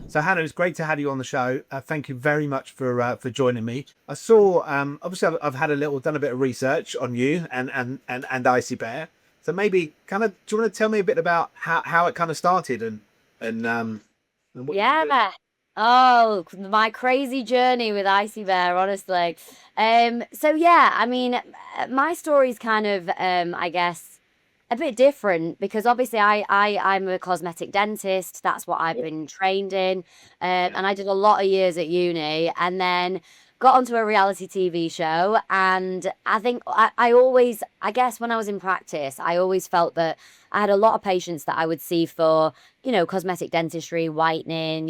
So Hannah, it's great to have you on the show. Thank you very much for joining me. I saw, obviously, I've had done a bit of research on you and Icy Bear. So maybe kind of, do you want to tell me a bit about how it kind of started and what you do? Yeah. Oh, my crazy journey with Icy Bear, honestly. So yeah, I mean, my story's kind of, I guess, a bit different because obviously I'm a cosmetic dentist. That's what I've Yeah, been trained in. yeah, And I did a lot of years at uni and then got onto a reality TV show. And I think I always, I guess when I was in practice, I always felt that I had a lot of patients that I would see for, cosmetic dentistry, whitening,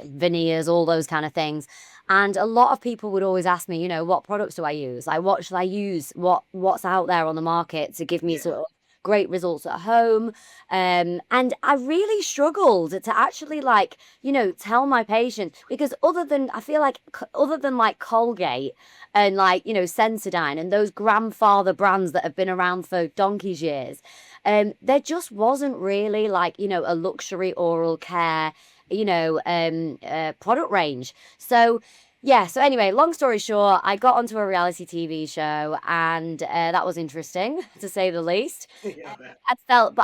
veneers, all those kind of things. And a lot of people would always ask me, what products do I use? Like, what should I use? What's out there on the market to give me yeah, sort of great results at home? And I really struggled to actually like, tell my patients because I feel like other than like Colgate and like, Sensodyne and those grandfather brands that have been around for donkey's years, there just wasn't really like, a luxury oral care, product range. So, yeah, so anyway, long story short, I got onto a reality TV show and that was interesting to say the least. yeah, I bet.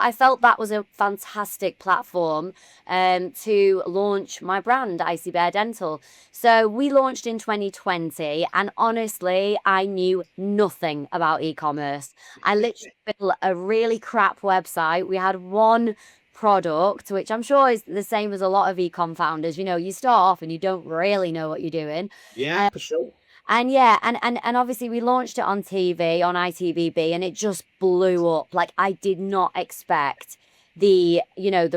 I felt that was a fantastic platform to launch my brand, Icy Bear Dental. So we launched in 2020, and honestly, I knew nothing about e-commerce. I literally built a really crap website. We had one product, which I'm sure is the same as a lot of ecom founders. You start off and you don't really know what you're doing. Yeah, Um, for sure. and yeah, and obviously we launched it on TV on ITVB and it just blew up. Like I did not expect the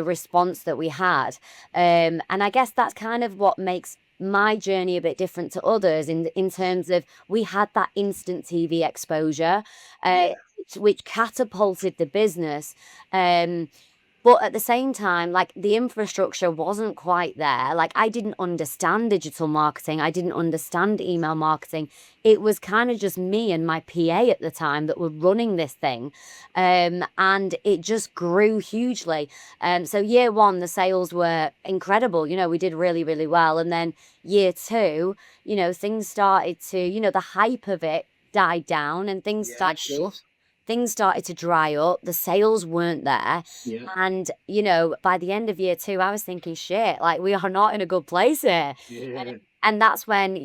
response that we had. And I guess that's kind of what makes my journey a bit different to others in terms of we had that instant TV exposure, uh, Yeah, which catapulted the business. Um, but at the same time, like the infrastructure wasn't quite there. Like I didn't understand digital marketing. I didn't understand email marketing. It was kind of just me and my PA at the time that were running this thing. And it just grew hugely. So year one, the sales were incredible. We did really, really well. And then year two, things started to, the hype of it died down and yeah, sure. things started to dry up. The sales weren't there. Yeah, And, by the end of year two, I was thinking, shit, like we are not in a good place here. yeah, And that's when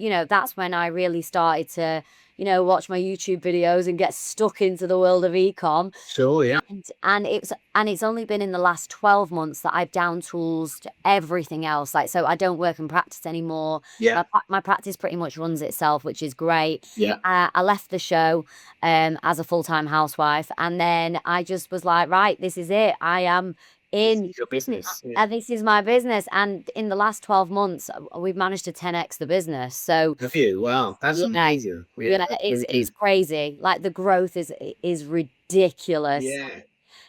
I really started to, watch my YouTube videos and get stuck into the world of ecom. sure. Yeah, And it's only been in the last 12 months that I've down tools to everything else. Like, so I don't work in practice anymore. yeah, My practice pretty much runs itself, which is great. yeah. I left the show as a full-time housewife, and then I just was like, right, this is it. I am This in is your business. Yeah. and this is my business. And in the last 12 months, we've managed to 10x the business. So Have you? Wow, that's yeah, amazing. Yeah, yeah, that's it's really it's good. crazy. Like the growth is ridiculous. Yeah.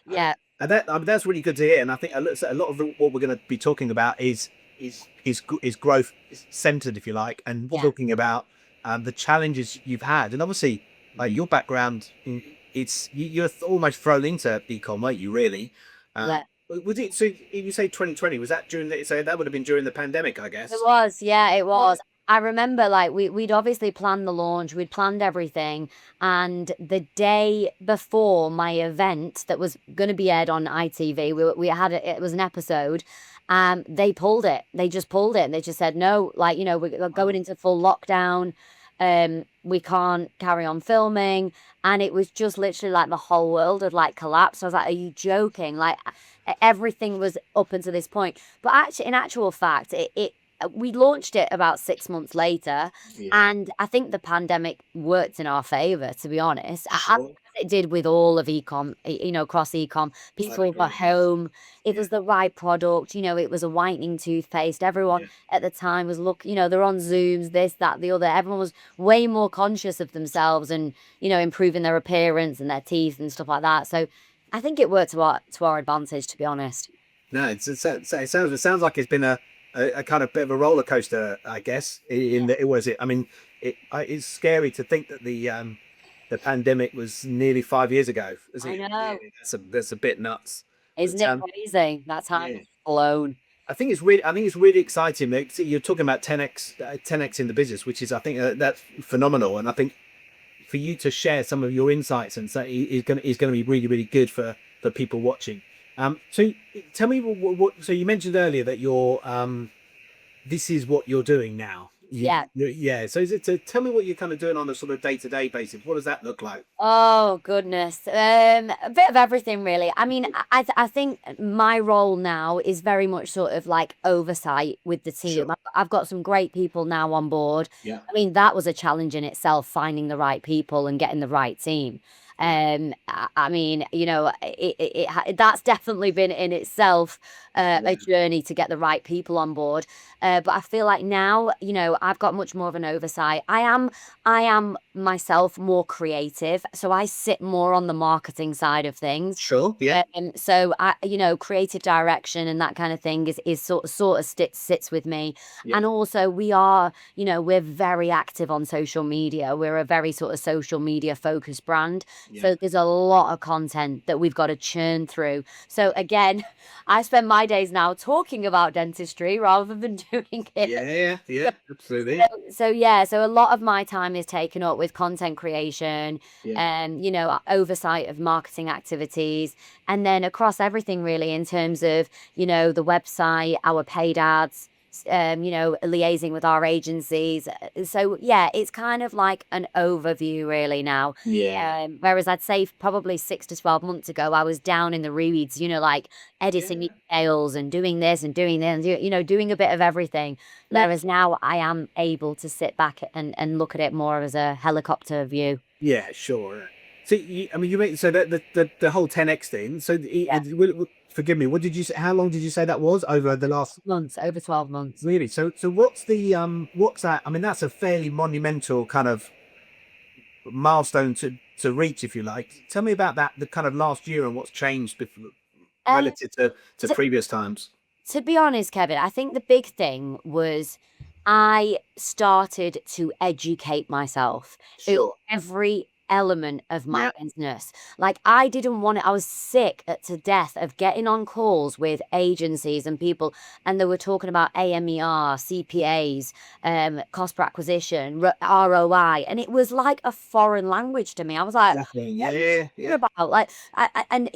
Uh, Yeah, And that's really good to hear. And I think a lot of what we're going to be talking about is growth centered, if you like, and yeah, talking about the challenges you've had. And obviously, like your background, you're almost thrown into e-com, weren't you? Really? yeah. Was it? So you say 2020? Was that during the? So that would have been during the pandemic, I It guess. was, yeah, it Yeah. was. I remember like we'd obviously planned the launch, we'd planned everything, and the day before my event that was going to be aired on ITV, we had it was an episode. They pulled it. They just pulled it, and they just said no, like we're going Wow. into full lockdown. We can't carry on filming, and it was just literally like the whole world had like collapsed. I was like, are you joking? Like everything was up until this point, but actually, in actual fact, it we launched it about 6 months later, Yeah. and I think the pandemic worked in our favor, to be honest. As Sure. it did with all of ecom, across ecom. I'd People were agree. home. It Yeah. was the right product. It was a whitening toothpaste. Everyone Yeah. at the time was they're on Zooms, this, that, the other. Everyone was way more conscious of themselves and, improving their appearance and their teeth and stuff like that. So I think it worked to our advantage, to be honest. No, it sounds like it's been a kind of bit of a roller coaster, I guess. In that it was it. I mean, it's scary to think that the pandemic was nearly 5 years ago. Is I it? know. That's a bit nuts. Isn't But it crazy? That time yeah, has flown. I think it's really exciting, Mick. You're talking about 10x in the business, which is, I think, that's phenomenal. And I think for you to share some of your insights and say is going to be really, really good for people watching. So tell me so you mentioned earlier that this is what you're doing now. Yeah. Yeah. So tell me what you're kind of doing on a sort of day-to-day basis. What does that look like? Oh goodness. A bit of everything really. I mean, I think my role now is very much sort of like oversight with the team. Sure. I've got some great people now on board. Yeah. I mean, that was a challenge in itself, finding the right people and getting the right team. I mean, that's definitely been in itself a journey to get the right people on board. But I feel like now, I've got much more of an oversight. I am myself more creative, so I sit more on the marketing side of things. Sure. Yeah. So creative direction and that kind of thing is sort of sits with me. Yeah. And also we are, we're very active on social media. We're a very sort of social media focused brand. Yeah. So there's a lot of content that we've got to churn through. So again, I spend my days now talking about dentistry rather than doing it. Yeah, absolutely. So a lot of my time is taken up with content creation, Yeah. oversight of marketing activities, and then across everything really in terms of, the website, our paid ads, liaising with our agencies. So yeah, it's kind of like an overview really now. Yeah. Whereas I'd say probably 6 to 12 months ago, I was down in the reeds, like editing Yeah. emails and doing this and doing that, and, doing a bit of everything. Whereas now I am able to sit back and look at it more as a helicopter view. Yeah, sure. So I mean, you make so that the whole 10x thing. So forgive me. What did you say? How long did you say that was over the last Months, over 12 months. really? So what's that? I mean, that's a fairly monumental kind of milestone to reach, if you like. Tell me about that, the kind of last year and what's changed Um, relative to to, previous times. to be honest, Kevin, I think the big thing was I started to educate myself in Sure. every element of my Yeah. business. Like I didn't want I was sick to death of getting on calls with agencies and people, and they were talking about AMER, CPAs, cost per acquisition, ROI, and it was like a foreign language to me. I was like, Exactly. what are you Yeah. talking Yeah. about? Like, and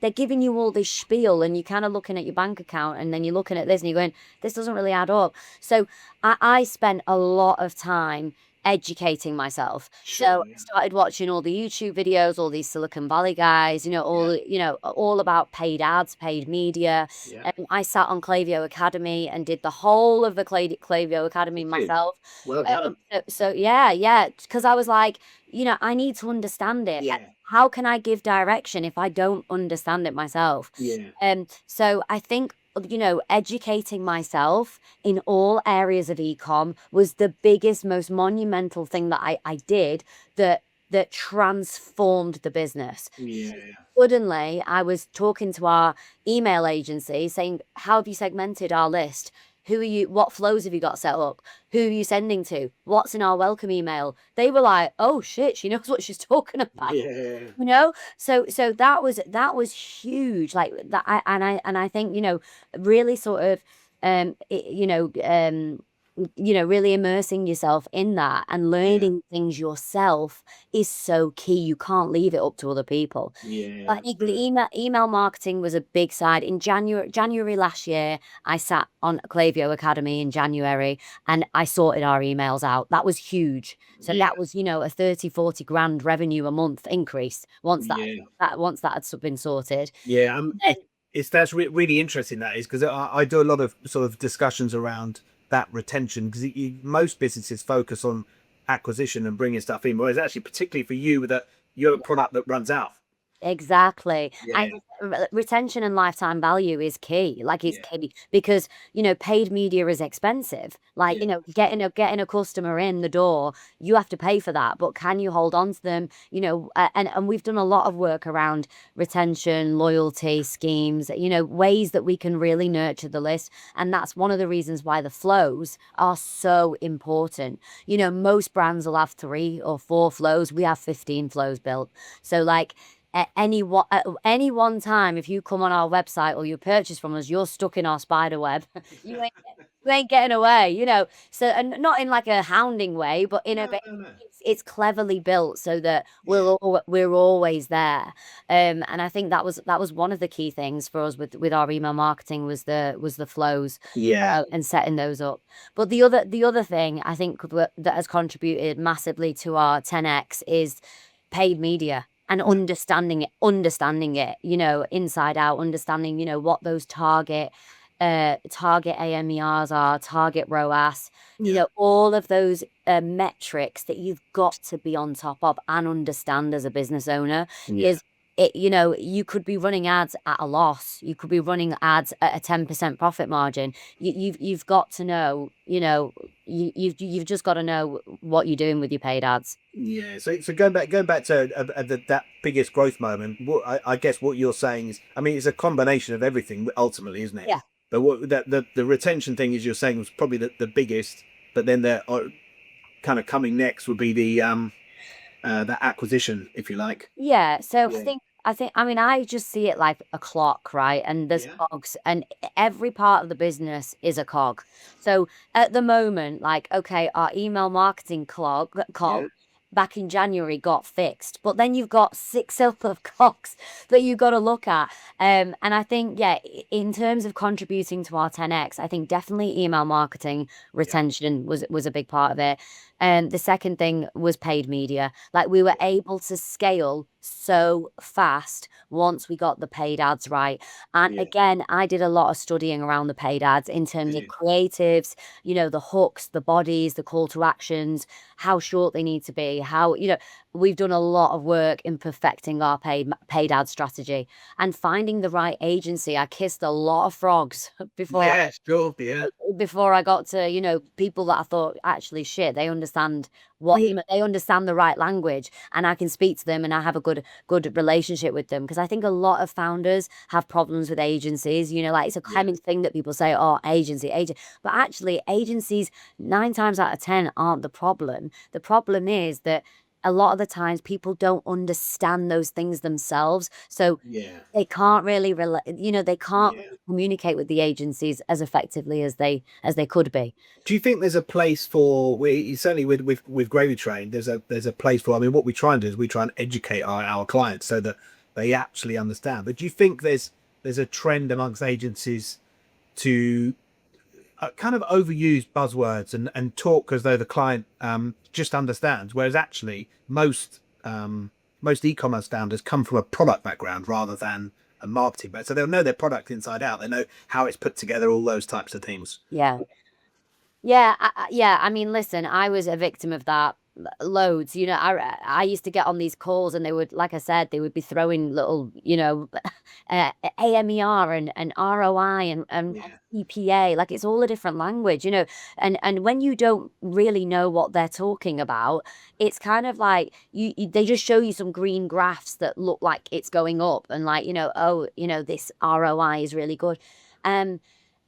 they're giving you all this spiel, and you're kind of looking at your bank account, and then you're looking at this, and you're going, this doesn't really add up. So I spent a lot of time educating myself. So Sure. I Yeah. started watching all the YouTube videos, all these Silicon Valley guys, all about paid ads, paid media. Yeah. And I sat on Klaviyo Academy and did the whole of the Klaviyo Academy Okay. myself. Well done. So yeah, because I was like, I need to understand it. Yeah. How can I give direction if I don't understand it myself? Yeah. So I think, educating myself in all areas of ecom was the biggest, most monumental thing that I did that transformed the business. Yeah. Suddenly, I was talking to our email agency saying, how have you segmented our list? Who are you? What flows have you got set up? Who are you sending to? What's in our welcome email? They were like, oh shit, she knows what she's talking about. Yeah. So that was huge. Like that, I think really sort of really immersing yourself in that and learning things yourself is so key. You can't leave it up to other people. Yeah. I think the email marketing was a big side. In January last year, I sat on Klaviyo Academy in January and I sorted our emails out. That was huge. So that was, a 30-40 grand revenue a month increase once that had been sorted. Yeah. Then That's really interesting. That is because I do a lot of sort of discussions around that retention because most businesses focus on acquisition and bringing stuff in, whereas actually, particularly for you, that you have a product that runs out. Exactly. Yeah. And retention and lifetime value is key. Like it's Yeah. key because, paid media is expensive. Like, Yeah. getting a customer in the door, you have to pay for that. But can you hold on to them? And we've done a lot of work around retention, loyalty schemes, ways that we can really nurture the list. And that's one of the reasons why the flows are so important. Most brands will have 3 or 4 flows. We have 15 flows built. So like at any one time, if you come on our website or you purchase from us, you're stuck in our spider web. You ain't getting away, So, and not in like a hounding way, but in a No, bit. no, no. It's cleverly built so that Yeah. we're always there. And I think that was one of the key things for us with our email marketing was the flows, Yeah. and setting those up. But the other thing I think that has contributed massively to our 10x is paid media and understanding it, inside out, understanding, what those target AMERs are, target ROAS, Yeah. all of those metrics that you've got to be on top of and understand as a business owner. Yeah. Is it, you could be running ads at a loss. You could be running ads at a 10% profit margin. You've got to know, you've just got to know what you're doing with your paid ads. Yeah, so going back to that biggest growth moment, I guess what you're saying is, I mean, it's a combination of everything ultimately, isn't it? Yeah. But what that the retention thing is you're saying was probably the biggest, but then the kind of coming next would be the acquisition, if you like. Yeah, so Yeah. I mean, I just see it like a clock, right? And there's Yeah. cogs, and every part of the business is a cog. So at the moment, like, okay, our email marketing cog Yeah. back in January got fixed, but then you've got six other cogs that you've got to look at. And I think, yeah, in terms of contributing to our 10x, I think definitely email marketing retention was a big part of it. And the second thing was paid media. Like, we were able to scale so fast once we got the paid ads right. And Yeah. again, I did a lot of studying around the paid ads in terms of Yeah. creatives, the hooks, the bodies, the call to actions, how short they need to be, how, we've done a lot of work in perfecting our paid ad strategy and finding the right agency. I kissed a lot of frogs Yeah, sure. Yeah. before I got to, people that I thought, actually, shit, they understand they understand the right language, and I can speak to them and I have a good relationship with them. Because I think a lot of founders have problems with agencies, like it's a common thing that people say, oh, agent. But actually, agencies 9 times out of 10 aren't the problem. The problem is that a lot of the times people don't understand those things themselves. So Yeah. they can't really they can't Yeah. communicate with the agencies as effectively as they could be. Do you think there's a place for we certainly with Gravytrain, there's a place for, I mean, what we try and do is we try and educate our clients so that they actually understand. But do you think there's a trend amongst agencies to kind of overuse buzzwords and talk as though the client just understands, whereas actually most e-commerce founders come from a product background rather than a marketing background, so they'll know their product inside out, they know how it's put together, all those types of things. Yeah. Yeah, I mean, listen, I was a victim of that loads. I used to get on these calls, and they would, like I said, they would be throwing little, AMER and ROI and Yeah. EPA, like it's all a different language, and when you don't really know what they're talking about, it's kind of like they just show you some green graphs that look like it's going up, and like, oh, this ROI is really good.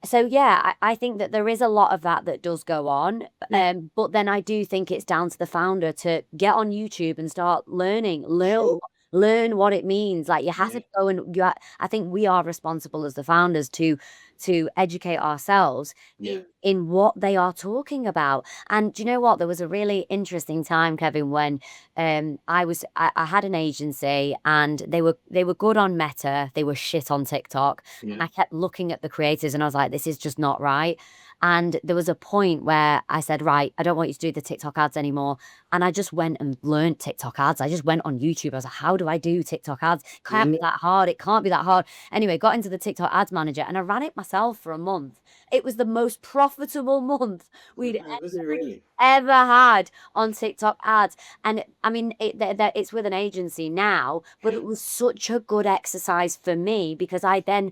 So yeah, I think that there is a lot of that does go on. Yeah. But then I do think it's down to the founder to get on YouTube and start learn what it means. Like, you have Yeah. to go and I think we are responsible as the founders to educate ourselves Yeah. in what they are talking about. And do you know what? There was a really interesting time, Kevin, when I had an agency, and they were good on Meta, they were shit on TikTok. Yeah. And I kept looking at the creators, and I was like, this is just not right. And there was a point where I said, right, I don't want you to do the TikTok ads anymore. And I just went and learned TikTok ads. I just went on YouTube. I was like, how do I do TikTok ads? Can't be that hard. It can't be that hard. Anyway, got into the TikTok ads manager, and I ran it myself for a month. It was the most profitable month we'd Was it really? ever had on TikTok ads. And I mean, it's with an agency now, but it was such a good exercise for me, because I then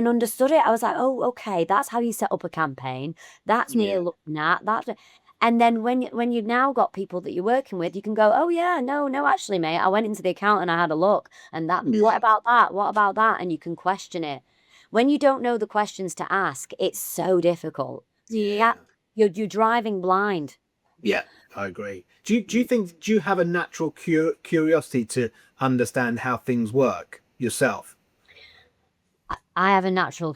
understood it. I was like, oh, okay, that's how you set up a campaign. That's near looking at that. And then when you've now got people that you're working with, you can go, oh yeah, no, actually, mate, I went into the account and I had a look, and what about that? What about that? And you can question it. When you don't know the questions to ask, it's so difficult. Yeah, you're driving blind. Yeah, I agree. Do you have a natural curiosity to understand how things work yourself? I have a natural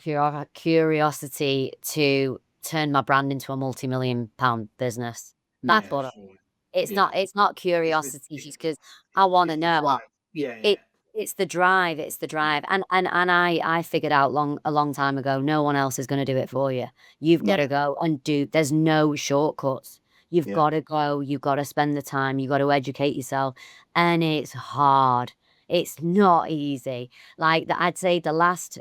curiosity to turn my brand into a multi-million pound business. That's Yeah, what sure. it's Yeah. not. It's not curiosity just because I want to It's the know. drive. Yeah, It yeah. it's the drive. It's the Yeah. drive. And I figured out a long time ago. No one else is going to do it for you. You've got to Yeah. go and do. There's no shortcuts. You've Yeah. got to go. You've got to spend the time. You've got to educate yourself, and it's hard. It's not easy. Like I'd say the last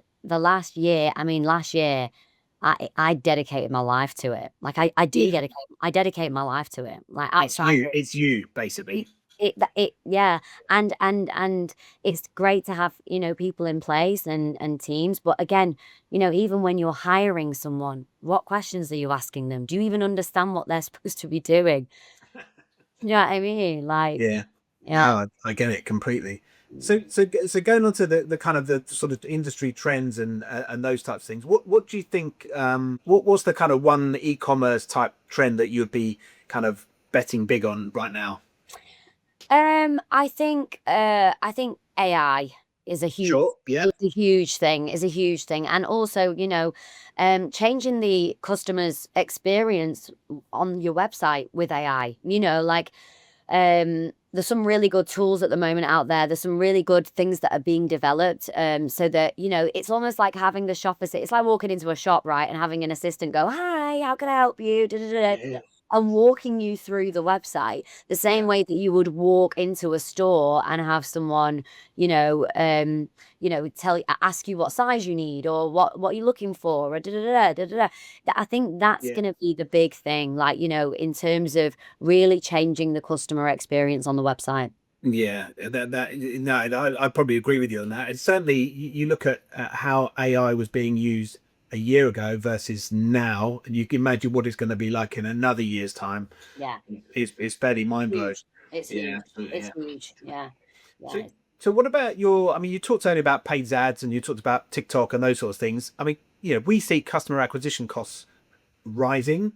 year. I mean, last year. I dedicated my life to it. Like Yeah. I dedicate my life to it. Like It's outside you. It's you, basically. yeah, and it's great to have, people in place and teams, but again, even when you're hiring someone, what questions are you asking them? Do you even understand what they're supposed to be doing? You know what I mean? Like, Yeah. yeah. No, I get it completely. So going on to the kind of the sort of industry trends and those types of things. What do you think? What's the kind of one e-commerce type trend that you'd be kind of betting big on right now? I think AI is a huge Sure. Yeah. is a huge thing, is a huge thing. And also, changing the customer's experience on your website with AI, like there's some really good tools at the moment out there. There's some really good things that are being developed. So that, it's almost like having the shop assistant. It's like walking into a shop, right? And having an assistant go, "Hi, how can I help you?" Da, da, da, da, Yeah. and walking you through the website the same Yeah. way that you would walk into a store and have someone, ask you what size you need or what you're looking for, or da, da, da, da, da, da. I think that's Yeah. going to be the big thing, like, in terms of really changing the customer experience on the website. Yeah, that no, I probably agree with you on that. And certainly, you look at how AI was being used a year ago versus now, and you can imagine what it's going to be like in another year's time. Yeah. It's fairly mind blowing. Huge. It's Yeah, huge. absolutely. It's Yeah. huge. Yeah. So, Yeah. so what about your? I mean, you talked earlier about paid ads, and you talked about TikTok and those sorts of things. I mean, we see customer acquisition costs rising.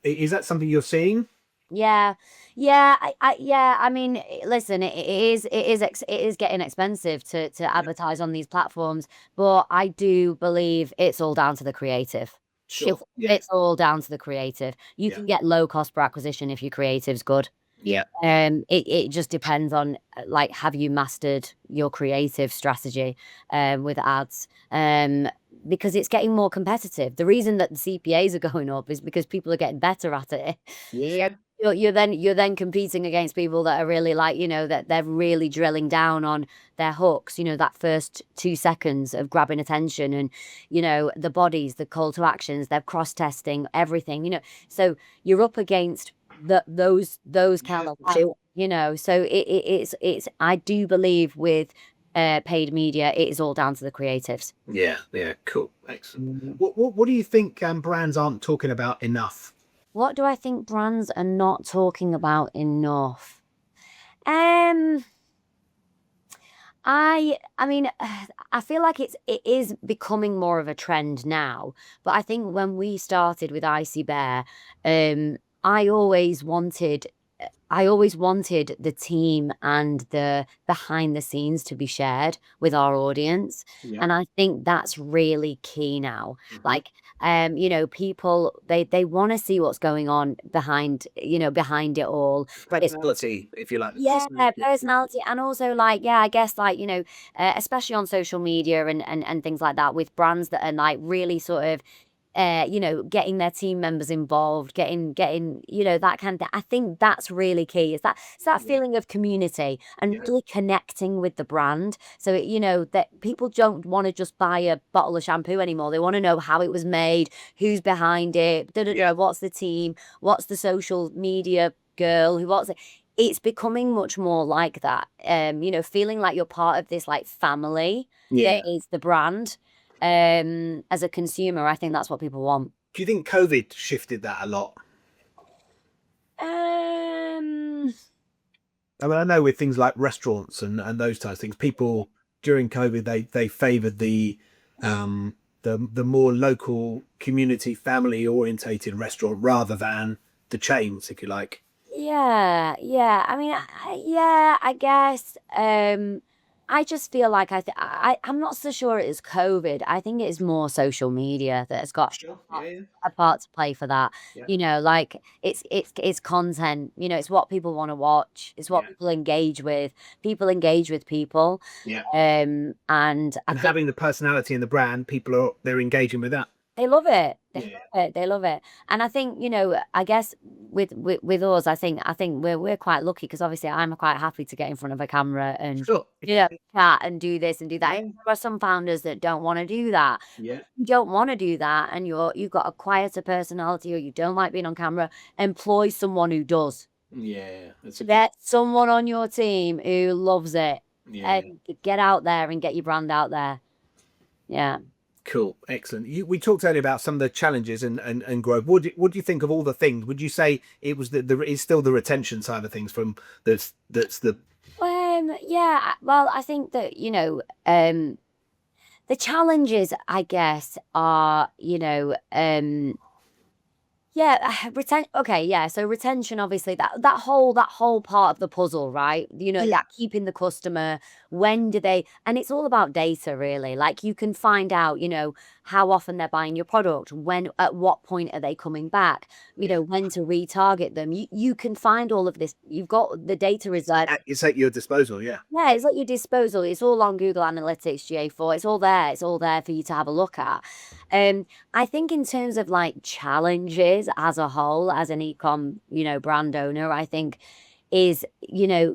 Is that something you're seeing? Yeah, yeah, yeah. I mean, listen, it is getting expensive to Yeah. advertise on these platforms, but I do believe it's all down to the creative. Sure. Yeah. It's all down to the creative. You Yeah. can get low cost per acquisition if your creative's good. Yeah. It just depends on, like, have you mastered your creative strategy with ads? Because it's getting more competitive. The reason that the CPAs are going up is because people are getting better at it. Yeah. You're then competing against people that are really, like, that they're really drilling down on their hooks, that first 2 seconds of grabbing attention, and the bodies, the call to actions, they're cross testing everything, so you're up against those kind Yeah. of, Sure. so it's I do believe with paid media, it is all down to the creatives. Yeah, yeah, cool, excellent. What do you think brands aren't talking about enough? What do I think brands are not talking about enough? Um, I mean, I feel like it is becoming more of a trend now. But I think when we started with Icy Bear, um, I always wanted I always wanted the team and the behind the scenes to be shared with our audience. Yeah. And I think that's really key now. Hmm. Like, people, they want to see what's going on behind it all. Credibility, if you like. Yeah, personality, and also, like, yeah, I guess, like, especially on social media and things like that, with brands that are, like, really sort of, getting their team members involved, getting, that kind of thing. I think that's really key. It's that Yeah, feeling of community and yeah, really connecting with the brand. So that people don't want to just buy a bottle of shampoo anymore. They want to know how it was made, who's behind it, what's the team, what's the social media girl, what's it. It's becoming much more like that. Feeling like you're part of this, like, family yeah. that is the brand. As a consumer, I think that's what people want. Do you think COVID shifted that a lot? Um, I mean, I know with things like restaurants and those types of things, people during COVID they favoured the more local community family orientated restaurant rather than the chains, if you like. Yeah. I mean, yeah, I guess. I just feel like I'm not so sure it is COVID. I think it is more social media that has got Sure. a Yeah. a part to play for that. Yeah. Like it's content. It's what people want to watch. It's what Yeah. people engage with. People engage with people. Yeah. And I And think having the personality and the brand, they're engaging with that. they love it. They Yeah. love it. They love it. And I think, I guess with us, I think we're quite lucky because obviously I'm quite happy to get in front of a camera and Sure. chat and do this and do that. Yeah. And there are some founders that don't want to do that. Yeah. You don't want to do that, and you've got a quieter personality, or you don't like being on camera. Employ someone who does. Yeah. That's a Get someone on your team who loves it, yeah. and get out there and get your brand out there. Yeah. Cool, excellent. We talked earlier about some of the challenges and growth. What do you think of all the things? Would you say it was it's still the retention side of things from that's the Yeah. Well, I think that the challenges, I guess, are yeah, okay, yeah. So retention, obviously, that whole part of the puzzle, right? yeah That keeping the customer. When do they? And it's all about data, really. Like you can find out, how often they're buying your product, at what point are they coming back, when to retarget them. You can find all of this. You've got the data is there. it's at your disposal. Yeah, Yeah, it's at your disposal. It's all on Google Analytics, GA4. It's all there. It's all there for you to have a look at. I think in terms of like challenges as a whole, as an ecom, brand owner, I think is,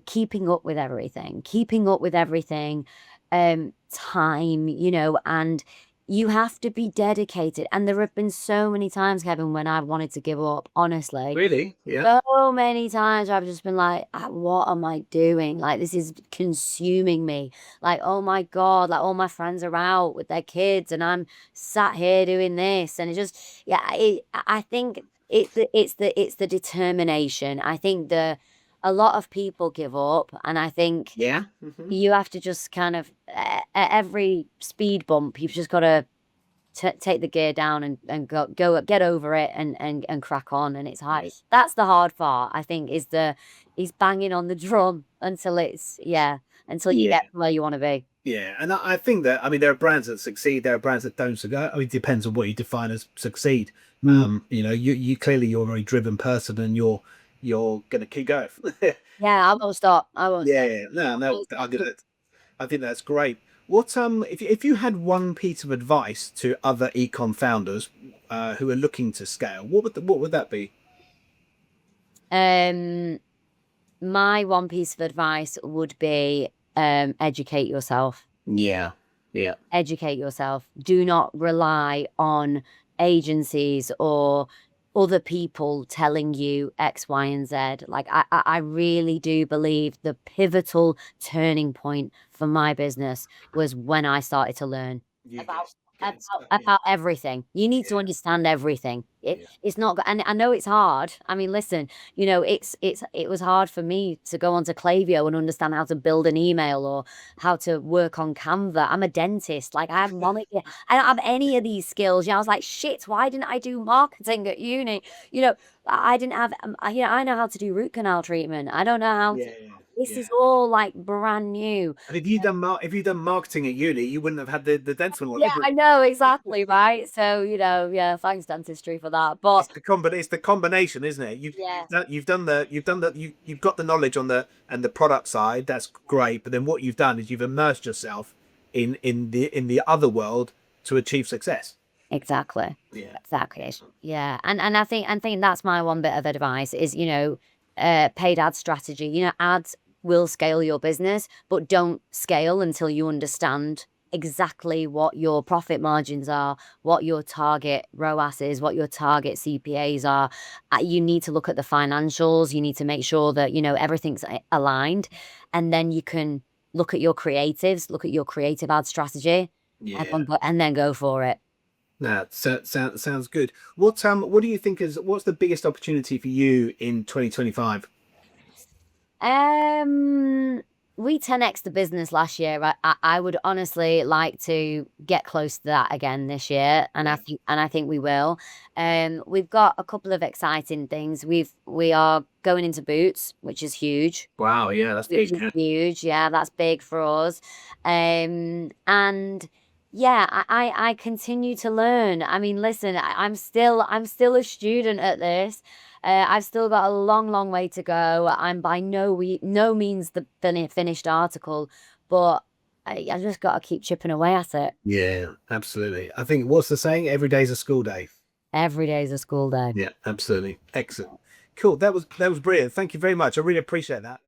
keeping up with everything, time, and you have to be dedicated. And there have been so many times, Kevin, when I've wanted to give up, honestly. really. Yeah, So many times I've just been like, what am I doing? Like, this is consuming me. Like, oh my God, like all my friends are out with their kids and I'm sat here doing this. And it just, yeah, I think it's the determination. I think a lot of people give up, and I think yeah. you have to just kind of, at every speed bump, you've just got to take the gear down and go get over it and crack on. And it's hard. Yes. That's the hard part, I think, is banging on the drum until until you Yeah. get where you want to be. Yeah, and I think that there are brands that succeed, there are brands that don't succeed. It depends on what you define as succeed. You clearly you're a very driven person, and you're gonna keep going. Yeah, I won't stop. I won't Yeah, stop. yeah. No, I think that's great. What if you had one piece of advice to other ecom founders who are looking to scale, what would that be? My one piece of advice would be, educate yourself. Yeah, yeah, Educate yourself. Do not rely on agencies or other people telling you X, Y, and Z. Like I really do believe the pivotal turning point for my business was when I started to learn you about get about, stuck. about everything. You need to Yeah, understand everything. yeah, It's not, and I know it's hard. I mean, listen, it was hard for me to go onto Klaviyo and understand how to build an email or how to work on Canva. I'm a dentist. Like I don't have any of these skills. I was like, shit, why didn't I do marketing at uni? I didn't have, I know how to do root canal treatment. I don't know how to. yeah, This yeah. is all like brand new. And if you done marketing at uni, you wouldn't have had the dental one. Yeah, I know exactly, right? So, yeah, thanks dentistry for that. But It's the combination, isn't it? yeah, You've got the knowledge on the product side. That's great. But then what you've done is you've immersed yourself in the other world to achieve success. exactly. Yeah. Exactly. Yeah. And I think that's my one bit of advice is, paid ad strategy. Ads will scale your business, but don't scale until you understand exactly what your profit margins are, what your target ROAS is, what your target CPAs are. You need to look at the financials. You need to make sure that, everything's aligned. And then you can look at your creatives, look at your creative ad strategy, Yeah. and then go for it. That sounds good. What do you think what's the biggest opportunity for you in 2025? we 10x the business last year. I would honestly like to get close to that again this year, and I think we will. We've got a couple of exciting things. We are going into boots, which is huge. Wow, yeah, that's Which big. is huge. Yeah, that's big for us. And yeah, I continue to learn. I mean, listen, I'm still a student at this. I've still got a long way to go. I'm by no means the finished article, but I just got to keep chipping away at it. Yeah, absolutely. I think what's the saying? Every day's a school day. Every day is a school day. Yeah, absolutely. Excellent. Cool. That was brilliant. Thank you very much. I really appreciate that.